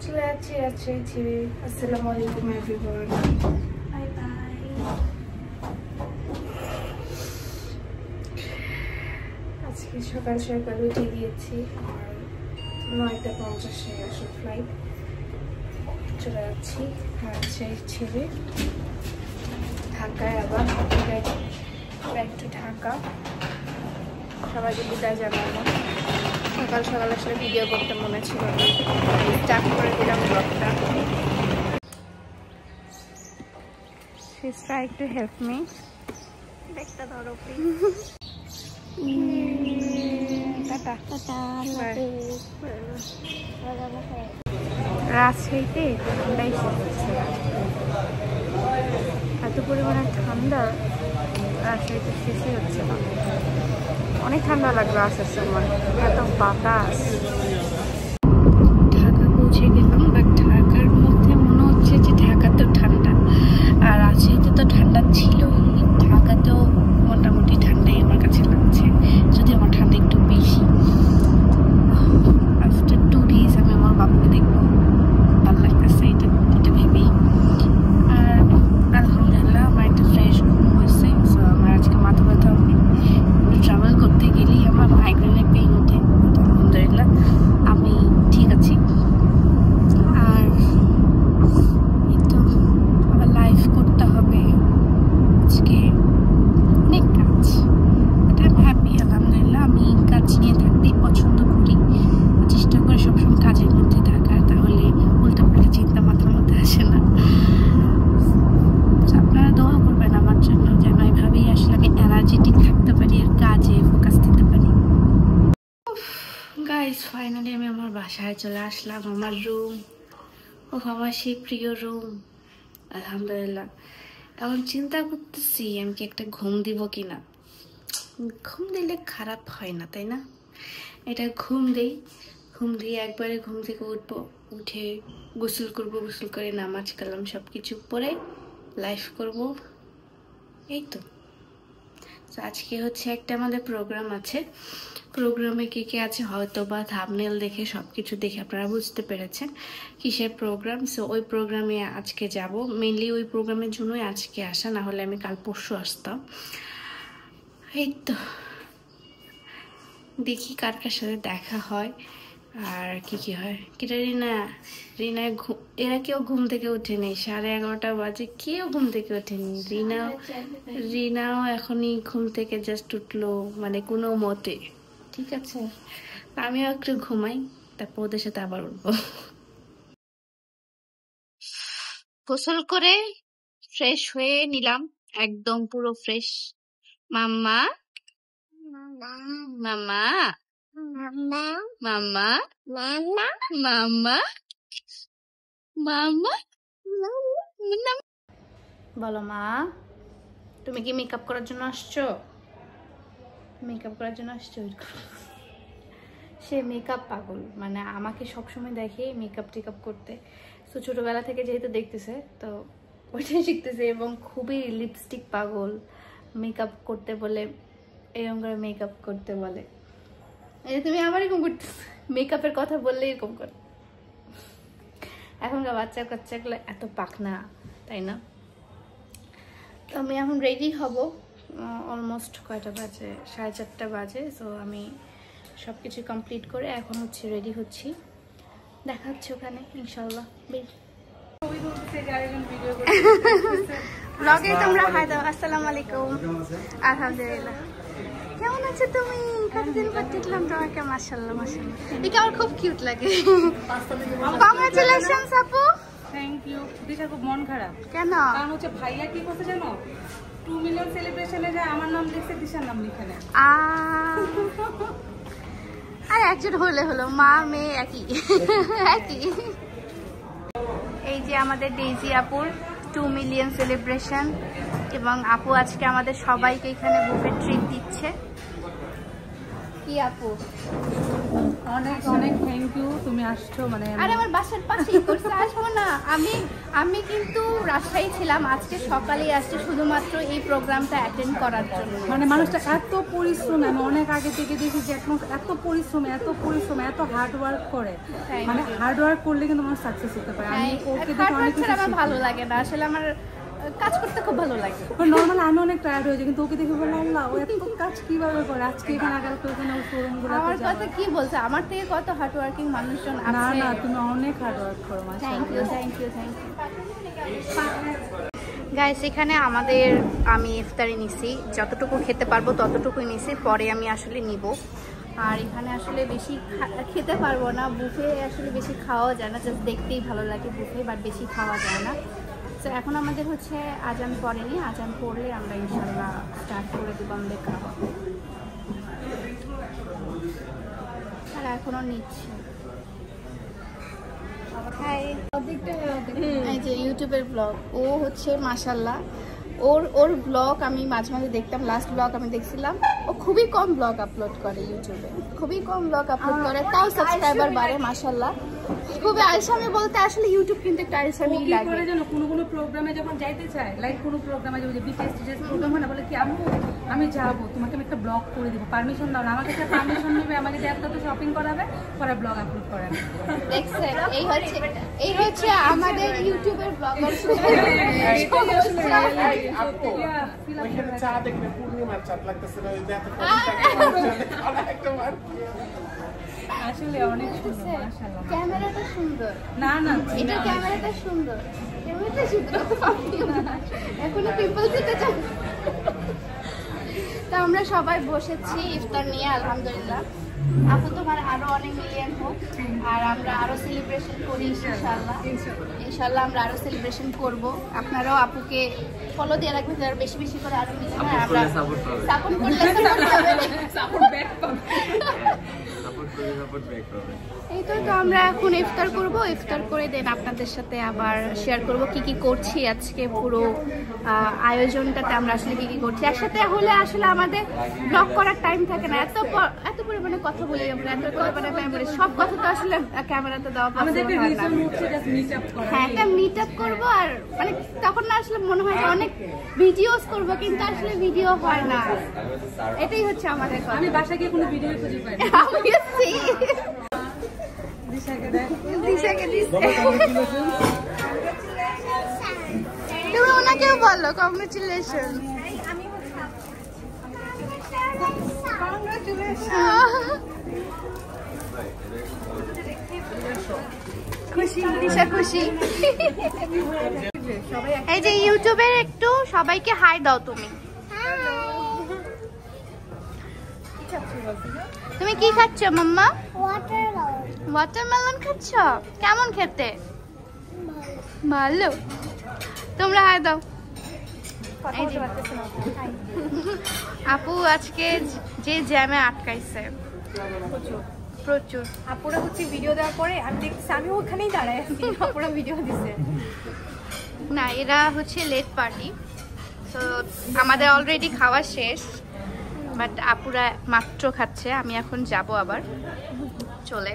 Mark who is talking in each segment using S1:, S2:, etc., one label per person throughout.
S1: চলে যাচ্ছি। আসসালামু আলাইকুম এভরিওয়ান, বাই বাই। আজকে সকাল উঠে গিয়েছি আর 9:50 আসলে ফ্লাইট। চলে যাচ্ছি রাজশাহী ছেড়ে ঢাকায়, আবার ব্যাক টু ঢাকা। সবাইকে বিদায় জানাবো। সকাল আসলে ভিডিও করতে মনে ছিল না, স্টার্ট করে দিলাম ব্লগটা। She's trying to help me. দেখতে ধরো প্লিজ। Tata tata. রাজশাহীতে ঠান্ডাই পড়ছে, এত পরিমাণে ঠান্ডা রাজশাহীতে শেষই হচ্ছে না। অনেক ঠান্ডা লাগলো আসার সময়, এত বাতাস। ঢাকা পৌঁছে গেলাম, বাট ঢাকার মধ্যে মনে হচ্ছে যে ঢাকাতেও ঠান্ডা, আর রাজশাহীতে তো ঠান্ডা ছিল, ঢাকাতেও মোটামুটি ঠান্ডাই আমার কাছে লাগছে, যদি আমার ঠান্ডা একটু বেশি। আফটার 2 days আমি আমার বাবুকে দেখবো, ভালো লাগতেছে এটা ভেবেই। আর আলহামদুলিল্লাহ আমার একটা ফ্রেশ ঘুম হয়েছে, সো আমার আজকে মাথা ব্যথা হবে। ট্রাভেল করতে গেলেই আমার মাইগ্রেনের পেইন ওঠে, আলহামদুলিল্লাহ আমি ঠিক আছি। আর একটু আবার লাইভ করতে হবে আজকে, অনেক কাজ, বাট আই এম হ্যাপি আলহামদুলিল্লাহ। আমি কাজ নিয়ে থাকতেই পছন্দ করি, চেষ্টা করি সবসময় কাজের মধ্যে থাকার, তাহলে উল্টাপাল্টা চিন্তা মাথার মধ্যে আসে না। আপনারা দোয়া করবেন আমার জন্য, যেন এইভাবেই আসলে আমি এনার্জেটিক থাকতে পারি আর কাজে ফোকাস দিতে পারি। গাইস ফাইনালি আমি আমার বাসায় চলে আসলাম, আমার রুম, আমার সেই প্রিয় রুম আলহামদুলিল্লাহ। এখন চিন্তা করতেছি আমি কি একটা ঘুম দিব কিনা। ঘুম দিলে খারাপ হয় না, তাই না? এটা ঘুম দিয়ে একবারে ঘুম থেকে উঠবো, উঠে গোসল করবো, গোসল করে নামাজ কালাম সব কিছু পরে লাইভ করব, এই তো। আজকে হচ্ছে একটা আমাদের প্রোগ্রাম আছে, প্রোগ্রামে কে আছে হয়তো বা থাম্বনেল দেখে সবকিছু দেখে আপনারা বুঝতে পেরেছেন কিসের প্রোগ্রাম। সো ওই প্রোগ্রামে আজকে যাব, মেনলি ওই প্রোগ্রামের জন্যই আজকে আসা, না হলে আমি কাল পরশু আসতাম। এই তো দেখি কার সাথে দেখা হয় আর কি হয়। কিটা রিনা এরা কেউ ঘুম থেকে ওঠেনি, 11:30 বাজে, কেউ ঘুম থেকে ওঠেনি। রিনাও এখনই ঘুম থেকে জাস্ট উঠলো, মানে কোনো মতে। ঠিক আছে, আমিও একটু ঘুমাই, তারপর ওদের সাথে আবার উঠবো। গোসল করে ফ্রেশ হয়ে নিলাম, একদম পুরো ফ্রেশ। মাম্মা মাম্মা মাম্মা মাম্মা মাম্মা মাম্মা বলো মা, তুমি কি মেকআপ করার জন্য আসছো? সে মেকআপ পাগল, মানে আমাকে সবসময় দেখে মেকআপ টেকআপ করতে। তো ছোটবেলা থেকে যেহেতু দেখতেছে, তো ওইটাই শিখতেছে, এবং খুবই লিপস্টিক পাগল। মেকআপ করতে বলে এরকম করে মেকআপ করতে বলে। তুমি আবার এরকম করতেছ, মেকআপের কথা বললে এরকম করে। এখনকার বাচ্চাগুলো এত পাকনা, তাই না? তো আমি এখন রেডি হব, অলমোস্ট কয়টা বাজে, 4:30 বাজে। সো আমি সব কিছু কমপ্লিট করে এখন হচ্ছে রেডি হচ্ছি, দেখা হচ্ছে ওখানে ইনশাল্লাহ। ব্লগে তোমরা হাই দাও। আসসালামু আলাইকুম। আলহামদুলিল্লাহ, কেমন আছো তুমি? কতদিন পর দেখলাম তোমাকে, মাশাআল্লাহ মাশাআল্লাহ, এটা আমার খুব কিউট লাগে। কংগ্রাচুলেশনস আপু।
S2: Thank you. দিশা খুব মন খারাপ।
S1: কেন?
S2: কারণ হচ্ছে ভাইয়া কি করছে জানো, 2 মিলিয়ন সেলিব্রেশনে যায় আমার নাম লিখছে, দিশার নাম লিখে না।
S1: আর একজন হলে হলো, মা মেয়ে একই। এই যে আমাদের ডেইজি আপুর 2 মিলিয়ন সেলিব্রেশন, এবং আপু আজকে আমাদের সবাইকে এখানে বুফে ট্রিট দিচ্ছে।
S3: কি আপু,
S2: অনেক অনেক থ্যাংক ইউ, তুমি আসছো। মানে
S3: আরে আমার বাসার পাশেই করছে, আসবো না? আমি কিন্তু রাজশাহী ছিলাম, আজকে সকালেই আসছি শুধুমাত্র এই প্রোগ্রামটা অ্যাটেন্ড করার জন্য।
S2: মানে মানুষটা এত পরিশ্রম, আমি অনেক আগে থেকে দেখি যে এত পরিশ্রম এত হার্ড ওয়ার্ক করে। মানে হার্ড ওয়ার্ক করলে কিন্তু মানুষ সাকসেস হতে পারে। আমি ওকে দেখে অনেক কিছু
S3: আমার ভালো লাগে না আসলে, আমার কাজ করতে খুব ভালো লাগে।
S2: নর্মালি আমি অনেক টায়ার্ড হয়ে যাই, কিন্তু ওকে দেখে বললাম আল্লাহ ও এত কাজ কিভাবে করে, আজকে এখানে আগালকে ওখানে শোরুমগুলো।
S3: আমার কথা কি বলছে, আমার থেকে কত হার্ড ওয়ার্কিং মানুষজন আছে।
S2: না না, তুমি অনেক হার্ড ওয়ার্ক করো।
S3: Thank you thank you thank you guys. এখানে আমি ইফতারি নিছি, যতটুকু খেতে পারবো ততটুকুই নিছি, পরে আমি আসলে নিব। আর এখানে আসলে বেশি খেতে পারবো না, বুফে আসলে বেশি খাওয়া যায় না, জাস্ট দেখতেই ভালো লাগে বুফে, বাট বেশি খাওয়া যায় না। তো এখন আমাদের হচ্ছে আজান পড়েনি, আজান পড়লে আমরা ইনশাল্লাহ স্টার্ট করে দেবো আমাদের খাওয়া। আর এখনও নিচ্ছি। এই যে ইউটিউবের ব্লগ, ও হচ্ছে মাশাল্লাহ ওর ব্লগ আমি মাঝে মাঝে দেখতাম, লাস্ট ব্লগ আমি দেখছিলাম। ও খুবই কম ব্লগ আপলোড করে ইউটিউবে, খুবই কম ব্লগ আপলোড করে, তাও সাবস্ক্রাইবার বাড়ে মাশাল্লাহ। খুবই আলসামি বলতে আসলে ইউটিউব কিন্তু একটা আলসামি লাগে।
S2: কোনো প্রোগ্রামে যখন যাইতে চায়, লাইক কোনো প্রোগ্রামে যে বিকেএস টিজেস প্রোগ্রাম হয় না, বলে কি আম্মু আমি যাবো, তোমাকে আমি একটা ব্লগ করে দিব, পারমিশন দাও না। আমার কাছে পারমিশন নেবে, আমাকে যে এত শপিং করাবে, পরে ব্লগ আপলোড করেন।
S3: দেখছেন, এই হচ্ছে আমাদের ইউটিউবের ব্লগার।
S4: চা দেখলে পূর্ণিমার চাঁদ লাগতেছে না,
S2: আসলে অনেক সুন্দর মাশাআল্লাহ।
S3: ক্যামেরাটা সুন্দর।
S2: না না,
S3: এটা ক্যামেরাটা সুন্দর, ক্যামেরাটা সুন্দর। এখনো পিম্পল দিতে চাই। তো আমরা সবাই বসেছি ইফতার নিয়ে, আলহামদুলিল্লাহ। আপু তোমার আরো অনেক মিলিয়ন হোক, আর আমরা আরো সেলিব্রেশন করি ইনশাআল্লাহ। ইনশাআল্লাহ আমরা আরো সেলিব্রেশন করব। আপনারাও আপুকে ফলো দিয়ে রাখবেন, যারা বেশি বেশি করে আরো মিলিয়ন হয়, আমরা সাপোর্ট করলে সাপোর্ট ব্যাক পাবে। এই তো আমরা এখন ইফতার করব, ইফতার করে দেন আপনাদের সাথে আবার শেয়ার করব কি কি করছি আজকে, পুরো আয়োজনটাতে আমরা আসলে কি কি করছি। একসাথে হলে আসলে আমাদের ব্লগ করার টাইম থাকে না, এত পরিমাণে কথা বলি আমরা, এত পরিমাণে মেমোরি, সব কথা তো আসলে ক্যামেরাতে দেওয়া পসিবল হয় না। হ্যাঁ, একটা মিট আপ করবো, আর মানে তখন না আসলে মনে হয় অনেক ভিডিওস করবো, কিন্তু আসলে ভিডিও হয় না। এটাই হচ্ছে আমাদের কথা।
S2: আমি বাসায় গিয়ে কোনো ভিডিও খুঁজে পাই না।
S3: তুমি ওনাকেও বলো কংগ্রেচুলেশন। খুশি দিশা, খুশি। এই যে ইউটিউবের একটু সবাইকে হাই দাও তুমি। তুমি কি খাচ্ছ মাম্মা? ওয়াটারমেলন খাচ্ছ? কেমন খেতে? ভালো। তোমরা হাই দাও। আপু আজকে যে জ্যামে আটকাইছে প্রচুর।
S5: আপুরা হচ্ছে ভিডিও দেওয়ার পরে আমি দেখছি, আমি ওখানেই দাঁড়ায় আছি, আপুরা ভিডিও দিছে
S3: না। এরা হচ্ছে লেট পার্টি, তো আমাদের অলরেডি খাওয়া শেষ, বাট আপুরা মাত্র খাচ্ছে। আমি এখন যাব আবার চলে।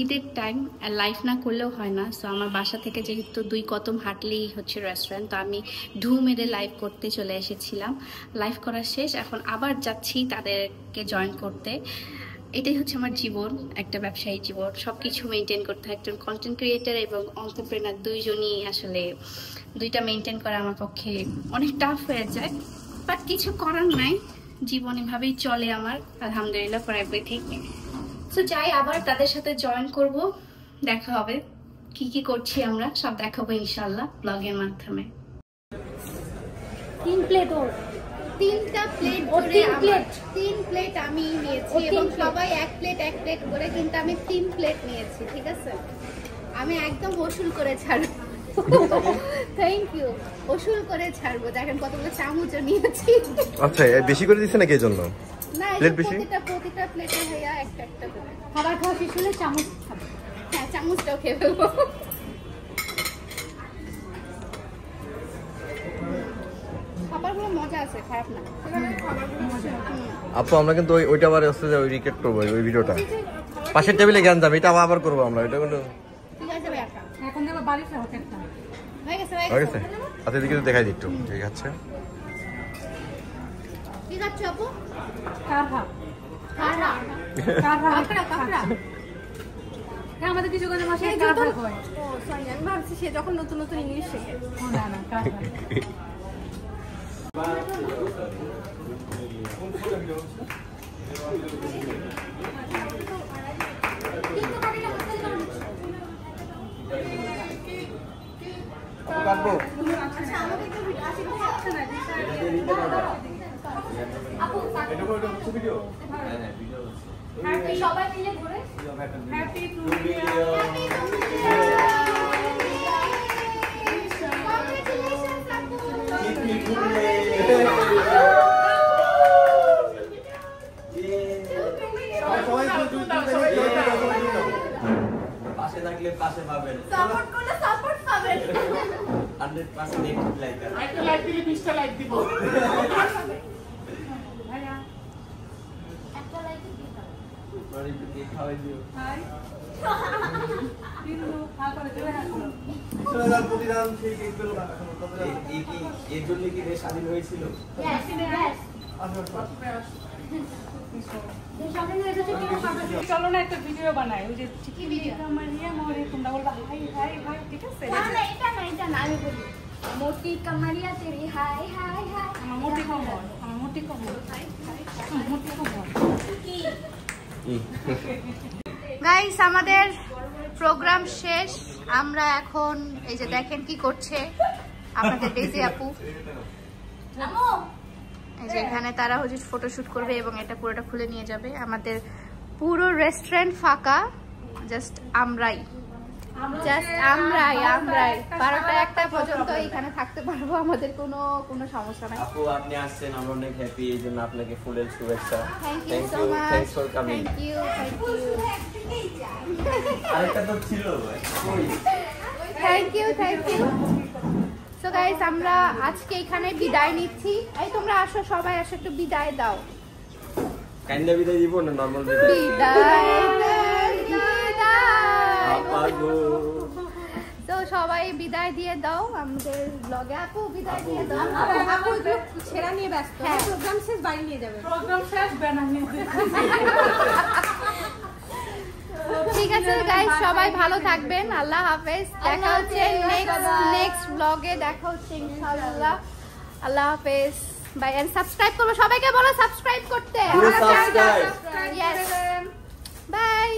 S1: ঈদের টাইম লাইভ না করলেও হয় না, সো আমার বাসা থেকে যেহেতু 2 কদম হাঁটলেই হচ্ছে রেস্টুরেন্ট, তো আমি ঢু মেরে লাইভ করতে চলে এসেছিলাম। লাইভ করা শেষ, এখন আবার যাচ্ছি তাদেরকে জয়েন করতে। এটাই হচ্ছে আমার জীবন, একটা ব্যবসায়ী জীবন। সব কিছু মেনটেন করতে হয়, একজন কন্টেন্ট ক্রিয়েটার এবং এন্টারপ্রেনার দুইজনই আসলে দুইটা মেনটেন করা আমার পক্ষে অনেক টাফ হয়ে যায়, বাট কিছু করার নাই, জীবন এভাবেই চলে আমার, আলহামদুলিল্লাহ ফর এভরিথিং। তো যাই, আবার তাদের সাথে জয়েন করব, দেখা হবে, কি কি করছি আমরা সব দেখাবো ইনশাআল্লাহ ব্লগের মাধ্যমে।
S5: 3 প্লেট ওর,
S3: 3টা প্লেট, 3 প্লেট আমি নিয়েছি, এবং সবাই 1 প্লেট করে, কিন্তু আমি 3 প্লেট নিয়েছি, ঠিক আছে? আমি একদম ওসুল করে ছাড়বো। থ্যাংক ইউ, ওসুল করে ছাড়বো। দেখেন কতগুলো চামচও নিয়েছি।
S4: আচ্ছা, বেশি করে দিছেন নাকি এজন্য?
S3: না,
S4: প্লেট বেশি,
S3: প্রতিটা প্লেটে ভাইয়া একটা করে।
S5: খাবার খাওয়া শেষ হলে চামচ খাবে।
S3: হ্যাঁ, চামচটাও খেয়ে ফেলবো। খাবারগুলো মজা আছে, খারাপ না।
S6: আপু আমরা কিন্তু ওইটা আবার হচ্ছে যে ওই রিকেট করবো ওই ভিডিওটা পাশের টেবিলে জ্ঞান যাবে, এটা আবার করবো আমরা। এটা কিন্তু
S3: ঠিক আছে ভাইয়া,
S2: এখন দেবো বাড়িতে হোটেলটা
S3: হয়ে গেছে
S6: হয়ে গেছে। আচ্ছা এদিকে দেখাই দিই একটু। ঠিক আছে,
S3: কি খাচ্ছ আপু?
S2: কারহা
S3: কাঁকড়া। কাঁকড়া কাঁকড়া।
S2: হ্যাঁ আমাদের কিছু কোনো মাসে কারহা হয়।
S5: ও সরি, আমি ভাবছি সে যখন নতুন নতুন ইংলিশ শেখে।
S2: ও না না কারহা।
S6: কাটবো
S3: সবাই মিলে ঘুরে
S2: হ্যাপি টু
S7: পাশে থাকলে পাশে পাবেন,
S3: সাপোর্ট করলে সাপোর্ট পাবেন।
S7: 100% একটু লাইক আর
S4: একটা লাইক দিলে 20টা লাইক দিব।
S2: ভাইয়া
S3: একটা লাইক দিতে
S7: পরে একটু কেক খাওয়াই দিও।
S2: হাই দিনু হাল করে দেবে না
S6: প্রতিদান সেই কেক পেলো না
S7: এই কি এর জন্য কি দেশ স্বাধীন হয়েছিল?
S3: ইয়েস ইয়েস
S2: চলো না একটা ভিডিও বানাই, ওই যে কি ভিডিও আমার নিয়ে মরে তোমরা বলবা হাই হাই হাই, ঠিক আছে?
S3: না না এটা না আমি বলি মোটি কামারিয়া তেরি হাই হাই হাই।
S2: আমার মোটি কমন, আমার মোটি কমন, মোটি কমন।
S3: গাইস আমাদের প্রোগ্রাম শেষ, আমরা এখন এই যে দেখেন কি করছে আপনাদের ডেজি আপু। এই যে এখানে তারা হচ্ছে ফটোশুট করবে এবং এটা পুরোটা খুলে নিয়ে যাবে। আমাদের পুরো রেস্টুরেন্ট ফাঁকা, জাস্ট আমরাই 12টা 1টা পর্যন্ত এখানে থাকতে পারবো, আমাদের কোনো সমস্যা নাই।
S7: আপু আপনি আসছেন, আমরা অনেক হ্যাপি, এই জন্য আপনাকে ফুলের শুভেচ্ছা।
S3: Thank you so much,
S7: thanks for coming.
S3: Thank you
S7: আরেকটা তো ছিল ভাই,
S3: থ্যাংক ইউ সো গাইস আমরা আজকে এখানে বিদায় নিচ্ছি। এই তোমরা আসো, সবাই আসো, একটু বিদায় দাও।
S7: কাইন্ডা বিদায় দিব না নরমাল বিদায়?
S3: বিদায়
S7: আপা গো,
S3: তো সবাই বিদায় দিয়ে দাও আমাদের ব্লগে। আপু বিদায় দিয়ে দাও।
S5: আপু একটু ছেঁড়া নিয়ে ব্যস্ত,
S3: হ্যাঁ।
S5: প্রোগ্রাম শেষ বাড়ি নিয়ে যাবে।
S2: প্রোগ্রাম শেষ বানানি।
S3: ঠিক আছে গাইস, সবাই ভালো থাকবেন, আল্লাহ হাফেজ। দেখা হচ্ছে নেক্সট ব্লগে, দেখা হচ্ছে ইনশাআল্লাহ। আল্লাহ হাফেজ, বাই। এন্ড সাবস্ক্রাইব করবে, সবাইকে বলো সাবস্ক্রাইব করতে।
S7: পুরো সাবস্ক্রাইব।
S3: Yes, by.